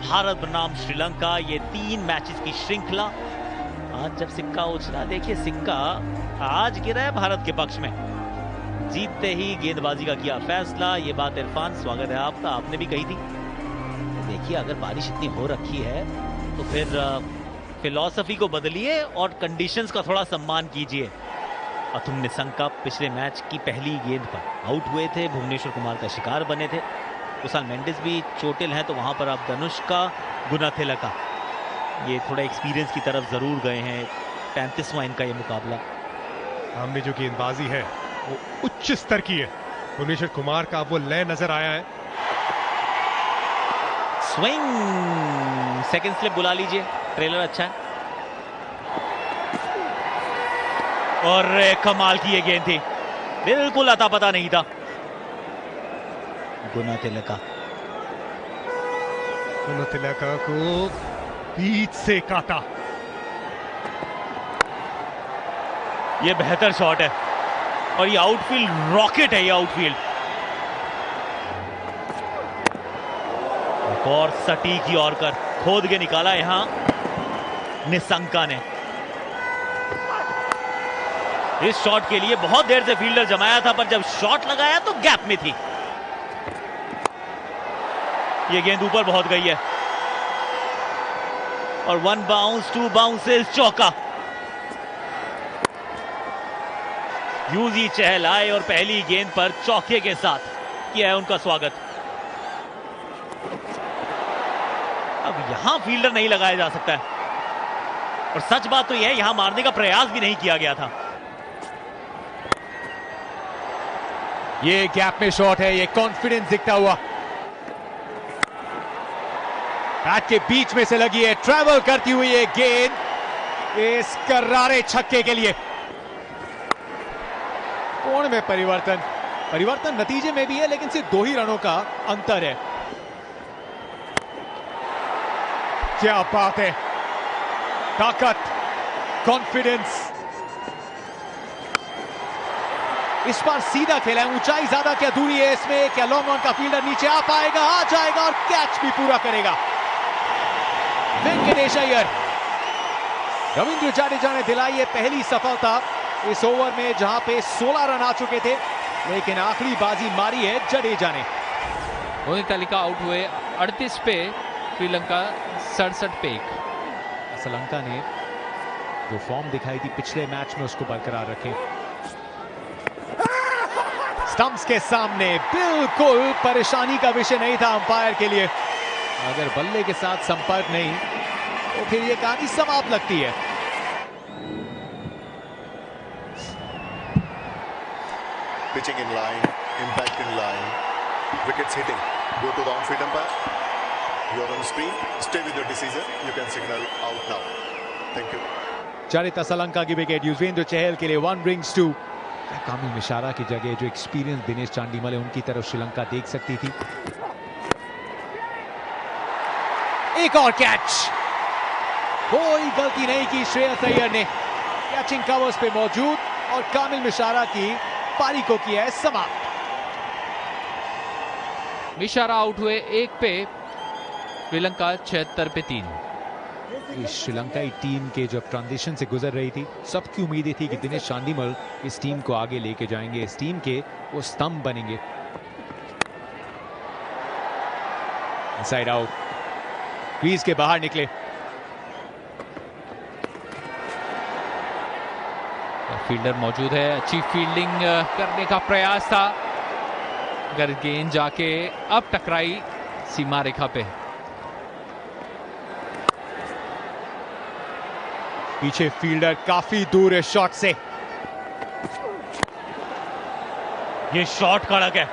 भारत बनाम श्रीलंका, ये 3 मैचेस की श्रृंखला। आज जब सिक्का उछला, देखिए सिक्का आज गिरा है भारत के पक्ष में। जीतते ही गेंदबाजी का किया फैसला। ये बात इरफान, स्वागत है आपका, आपने भी कही थी। देखिए अगर बारिश इतनी हो रखी है तो फिर फिलॉसफी को बदलिए और कंडीशंस का थोड़ा सम्मान कीजिए। पथुम निशंका पिछले मैच की पहली गेंद पर आउट हुए थे, भुवनेश्वर कुमार का शिकार बने थे। कुशाल मेंडिस भी चोटिल हैं, तो वहां पर अब धनुष्का गुनाथिलका ये थोड़ा एक्सपीरियंस की तरफ जरूर गए हैं। 35वां इनका ये मुकाबला। सामने जो गेंदबाजी है वो उच्च स्तर की है। भुवनेश्वर कुमार का वो लय नजर आया है। स्विंग, सेकंड स्लिप बुला लीजिए, ट्रेलर अच्छा है। और कमाल की ये गेंद थी, बिल्कुल अता पता नहीं था। गुनाथिलका को बीच से काटा। ये बेहतर शॉट है और ये आउटफील्ड रॉकेट है। ये आउटफील्ड एक और सटीक यॉर्कर खोद के निकाला यहां निशंका ने। इस शॉट के लिए बहुत देर से फील्डर जमाया था, पर जब शॉट लगाया तो गैप में थी। ये गेंद ऊपर बहुत गई है और 1 बाउंस 2 बाउंसेस, चौका। यूजी चहल आए और पहली गेंद पर चौके के साथ किया है उनका स्वागत। अब यहां फील्डर नहीं लगाया जा सकता है, और सच बात तो यह है यहां मारने का प्रयास भी नहीं किया गया था। ये गैप में शॉट है, ये कॉन्फिडेंस दिखता हुआ। बैट के बीच में से लगी है, ट्रैवल करती हुई ये गेंद इस करारे छक्के के लिए। कोण में परिवर्तन नतीजे में भी है, लेकिन सिर्फ 2 ही रनों का अंतर है। क्या बात है, ताकत, कॉन्फिडेंस। इस बार सीधा खेला है, ऊंचाई ज्यादा, क्या दूरी है इसमें, क्या लॉन्ग ऑन का फील्डर नीचे आ पाएगा, आ जाएगा और कैच भी पूरा करेगा वेंकटेश अय्यर। रविंद्र जडेजा ने दिलाई है पहली सफलता इस ओवर में, जहां पे 16 रन आ चुके थे, लेकिन आखिरी बाजी मारी है जडेजा ने। गुनाथिलका आउट हुए 38 पे, श्रीलंका 67 पे 1। श्रीलंका ने जो फॉर्म दिखाई थी पिछले मैच में उसको बरकरार रखे। स्टंप्स के सामने बिल्कुल परेशानी का विषय नहीं था अंपायर के लिए। अगर बल्ले के साथ संपर्क नहीं तो फिर ये कहानी समाप्त लगती है। Pitching in line, impact in line, wickets hitting. Go to the on-field umpire. You are on screen. Stay with your decision. You can signal out now. Thank you. चरित श्रीलंका की विकेट युजवेंद्र चहल के लिए 1 brings 2। कामिल मिश्रा की जगह जो एक्सपीरियंस दिनेश चांडीमल है, उनकी तरफ श्रीलंका देख सकती थी। एक और कैच, कोई गलती नहीं की श्रेयस अय्यर ने, कैचिंग कवर्स पे मौजूद, और कामिल मिश्रा की पारी को किया है समाप्त। मिश्रा आउट हुए 1 पे, श्रीलंका 76 पे 3। इस श्रीलंकाई टीम के जब ट्रांजिशन से गुजर रही थी, सबकी उम्मीदें थी कि दिनेश चांडीमल इस टीम को आगे लेके जाएंगे, इस टीम के वो स्तंभ बनेंगे। इनसाइड आउट, क्रीज के बाहर निकले। फील्डर मौजूद है, अच्छी फील्डिंग करने का प्रयास था, अगर गेंद जाके अब टकराई सीमा रेखा पे। पीछे फील्डर काफी दूर है शॉट से। ये शॉट कड़क है,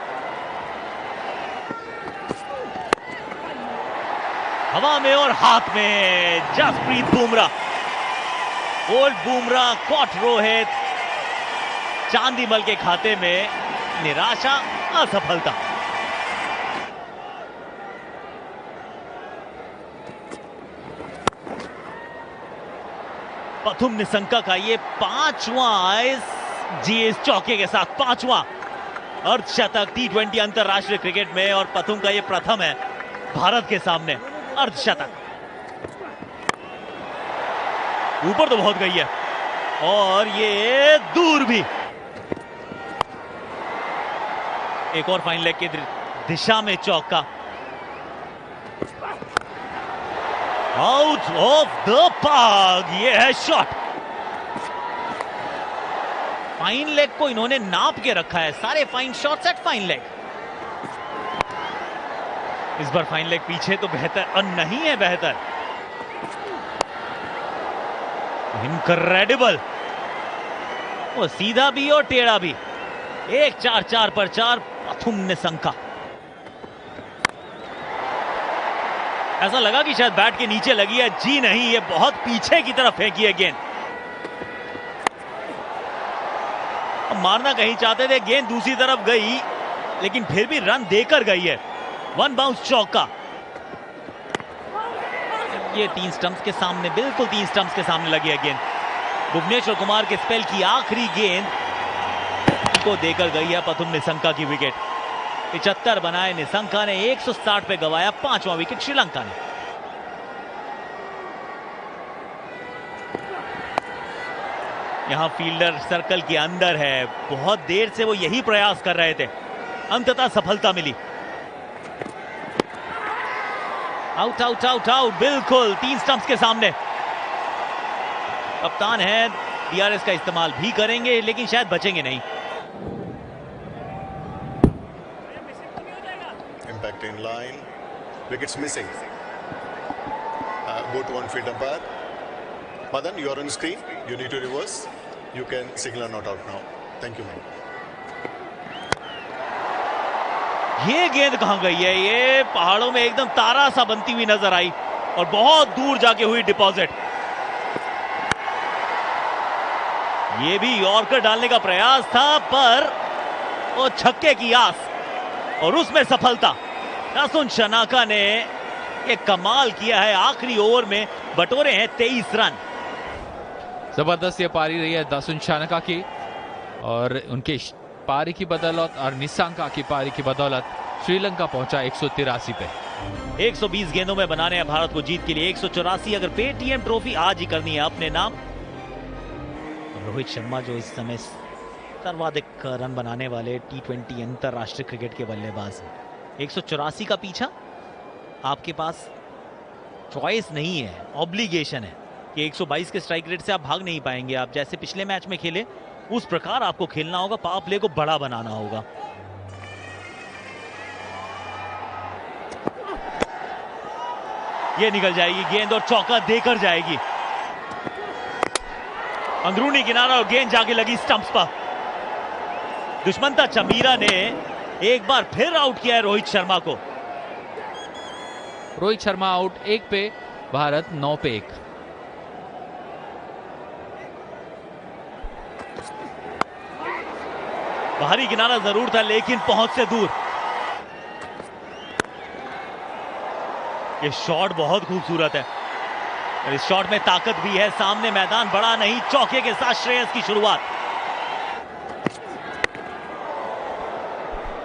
हवा में और हाथ में। जसप्रीत बुमराह, ओल्ड बुमराह कॉट रोहित, चांदीमल के खाते में निराशा, असफलता। पथुम निशंका का ये 5वां जीएस चौके के साथ 5वां अर्धशतक T20 अंतरराष्ट्रीय क्रिकेट में, और पथुम का ये प्रथम है भारत के सामने। अर्धशतक। ऊपर तो बहुत गई है और ये दूर भी। एक और फाइन लेग की दिशा में चौका। आउट ऑफ द पार्क, ये है शॉट। फाइन लेग को इन्होंने नाप के रखा है, सारे fine shots eight fine leg. इस बार फाइन लेग पीछे तो बेहतर नहीं है बेहतर। इनक्रेडिबल, वो सीधा भी और टेढ़ा भी। एक 4-4 पर 4 पथुम निशंका। ऐसा लगा कि शायद बैट के नीचे लगी है, जी नहीं, ये बहुत पीछे की तरफ फेंकी है गेंद। मारना कहीं चाहते थे, गेंद दूसरी तरफ गई लेकिन फिर भी रन देकर गई है। 1 बाउंस चौका। ये 3 स्टंप्स के सामने, बिल्कुल 3 स्टंप्स के सामने लगी है गेंद। भुवनेश्वर कुमार के स्पेल की आखिरी गेंद को देकर गई है पथुम निशंका की विकेट। 75 बनाए निशंका ने, 160 पे गवाया 5वां विकेट श्रीलंका ने। यहां फील्डर सर्कल के अंदर है, बहुत देर से वो यही प्रयास कर रहे थे, अंततः सफलता मिली। आउट आउट आउट आउट, बिल्कुल 3 स्टंप्स के सामने। कप्तान है, डीआरएस का इस्तेमाल भी करेंगे लेकिन शायद बचेंगे नहीं। Impact in line, wickets missing. Go to on-field umpire. Madan, you are on screen. You need to reverse. You can signal not out now. Thank you, man. ये गेंद कहां गई है? ये पहाड़ों में एकदम तारा सा बनती हुई नजर आई और बहुत दूर जाके हुई डिपॉजिट। ये भी यॉर्कर डालने का प्रयास था पर वो छक्के की आस और उसमें सफलता। दासुन शनाका ने ये कमाल किया है, आखिरी ओवर में बटोरे हैं 23 रन। जबरदस्त ये पारी रही है दासुन शनाका की और उनके पारी की बदौलत और निशंका की पारी की बदौलत श्रीलंका पहुंचा 183 पे। 120 गेंदों में बनाने हैं भारत को जीत के लिए 184। अगर पेटीएम ट्रॉफी आज ही करनी है अपने नाम, रोहित शर्मा जो इस समय सर्वाधिक रन बनाने वाले T20 अंतरराष्ट्रीय क्रिकेट के बल्लेबाज हैं, 184 का पीछा, आपके पास चॉइस नहीं है, ऑब्लिगेशन है कि 122 के स्ट्राइक रेट से आप भाग नहीं पाएंगे। आप जैसे पिछले मैच में खेले उस प्रकार आपको खेलना होगा, पावर प्ले को बड़ा बनाना होगा। ये निकल जाएगी गेंद और चौका देकर जाएगी। अंदरूनी किनारा और गेंद जाके लगी स्टंप्स पर। दुष्मंता चमीरा ने एक बार फिर आउट किया है रोहित शर्मा को। रोहित शर्मा आउट 1 पे, भारत 9 पे 1। बाहरी किनारा जरूर था लेकिन पहुंच से दूर। ये शॉट बहुत खूबसूरत है और इस शॉट में ताकत भी है, सामने मैदान बड़ा नहीं, चौके के साथ श्रेयस की शुरुआत।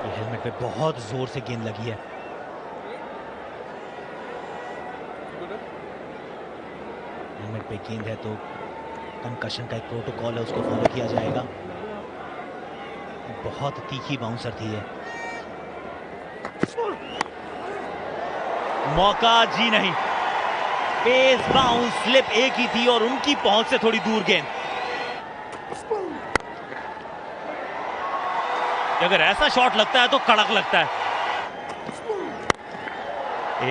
ये हेलमेट पे बहुत जोर से गेंद लगी है। हेलमेट पे गेंद है तो कंकशन का एक प्रोटोकॉल है, उसको फॉलो किया जाएगा। बहुत तीखी बाउंसर थी ये। मौका जी नहीं, पेस बाउंस स्लिप एक ही थी और उनकी पहुंच से थोड़ी दूर गेंद। अगर ऐसा शॉट लगता है तो कड़क लगता है।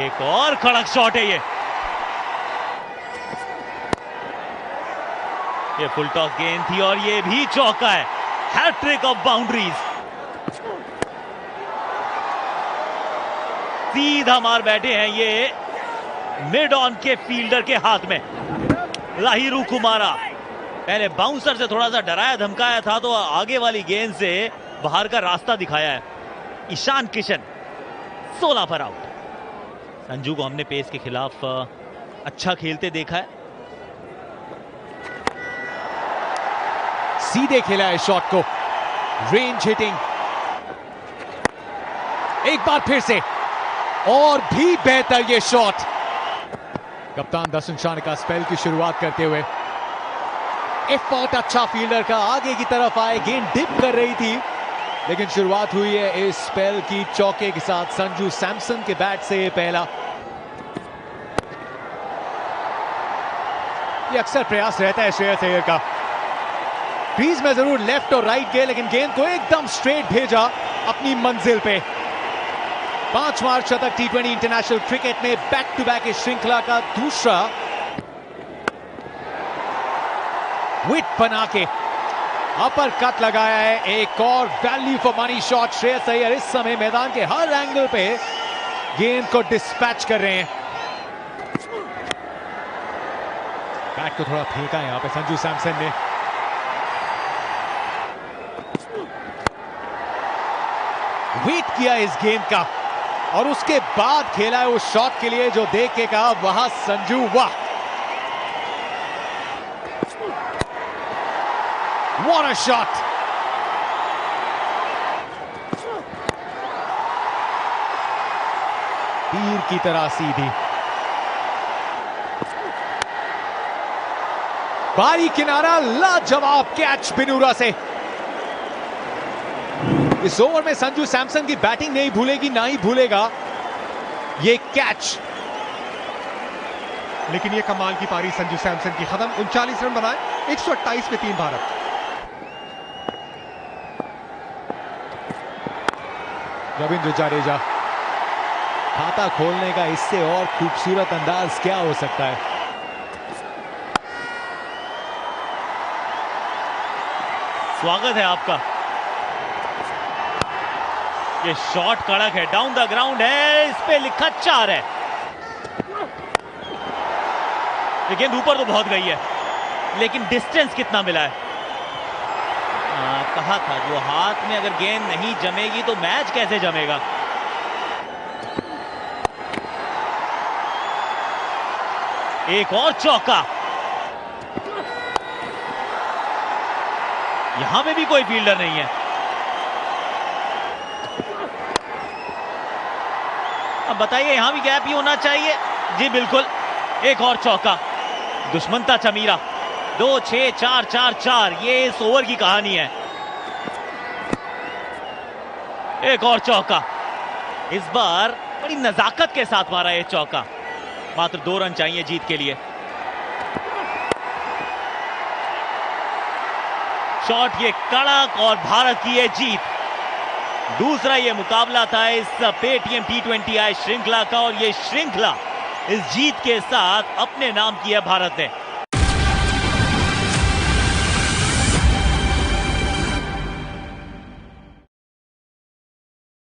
एक और कड़क शॉट है ये फुल टॉस गेंद थी और ये भी चौका है। हैट्रिक ऑफ बाउंड्रीज, सीधा मार बैठे हैं ये मिड ऑन के फील्डर के हाथ में। लाहिरू कुमारा पहले बाउंसर से थोड़ा सा डराया धमकाया था तो आगे वाली गेंद से बाहर का रास्ता दिखाया है। ईशान किशन 16 पर आउट। संजू को हमने पेस के खिलाफ अच्छा खेलते देखा है। सीधे खेला है शॉट को, रेंज हिटिंग। एक बार फिर से और भी बेहतर ये शॉट, कप्तान दासुन शानका स्पेल की शुरुआत करते हुए एफर्ट अच्छा फील्डर का, आगे की तरफ आए, गेंद डिप कर रही थी, लेकिन शुरुआत हुई है इस स्पेल की चौके के साथ। संजू सैमसन के बैट से ये पहला। ये अक्सर प्रयास रहता है श्रेयस अय्यर का, क्रीज में जरूर लेफ्ट और राइट गए, लेकिन गेंद को एकदम स्ट्रेट भेजा अपनी मंजिल पे। 5 मार्च शतक T20 इंटरनेशनल क्रिकेट में बैक टू बैक इस श्रृंखला का दूसरा। विट बना के अपर कट लगाया है, एक और value for money shot. Shreyas Iyer इस समय मैदान के हर एंगल पे गेंद को डिस्पैच कर रहे हैं। बैट को थोड़ा फेंका यहां पे संजू सैमसन ने। वेट किया इस गेंद का और उसके बाद खेला है उस शॉट के लिए जो देख के कहा वाह संजू वाह। What a shot! तीर की तरह सीधी, बारी किनारा, लाजवाब कैच बिनूरा से। इस ओवर में संजू सैमसन की बैटिंग नहीं भूलेगी, ना ही भूलेगा ये कैच। लेकिन ये कमाल की पारी संजू सैमसन की। खत्म 39 रन बनाए, 128 में 3 भारत। रविंद्र जडेजा, खाता खोलने का इससे और खूबसूरत अंदाज क्या हो सकता है। स्वागत है आपका। ये शॉट कड़क है, डाउन द ग्राउंड है, इस पे लिखा 4 है। ये गेंद ऊपर तो बहुत गई है, लेकिन डिस्टेंस कितना मिला है। कहा था जो हाथ में अगर गेंद नहीं जमेगी तो मैच कैसे जमेगा। एक और चौका, यहां पे भी कोई फील्डर नहीं है। अब बताइए यहां भी गैप ही होना चाहिए। जी बिल्कुल, एक और चौका। दुश्मनता चमीरा, 2 6 4 4 4, ये इस ओवर की कहानी है। एक और चौका, इस बार बड़ी नजाकत के साथ मारा ये चौका। मात्र 2 रन चाहिए जीत के लिए। शॉट ये कड़क और भारत की ये जीत। दूसरा ये मुकाबला था इस पेटीएम T20I श्रृंखला का, और ये श्रृंखला इस जीत के साथ अपने नाम की है भारत ने।